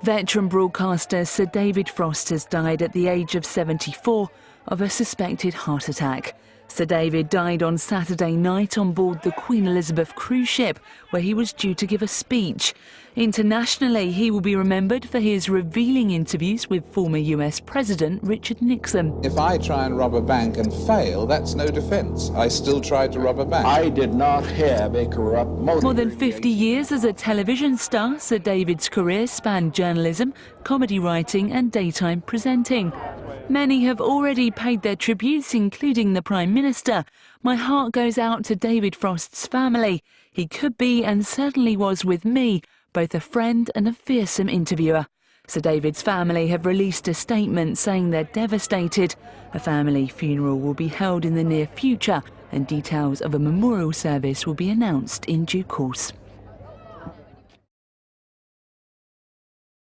Veteran broadcaster Sir David Frost has died at the age of 74 of a suspected heart attack. Sir David died on Saturday night on board the Queen Elizabeth cruise ship, where he was due to give a speech. Internationally, he will be remembered for his revealing interviews with former US President Richard Nixon. If I try and rob a bank and fail, that's no defence. I still tried to rob a bank. I did not have a corrupt motive. More than 50 years as a television star, Sir David's career spanned journalism, comedy writing and daytime presenting. Many have already paid their tributes, including the Prime Minister. My heart goes out to David Frost's family. He could be, and certainly was with me, both a friend and a fearsome interviewer. Sir David's family have released a statement saying they're devastated. A family funeral will be held in the near future, and details of a memorial service will be announced in due course.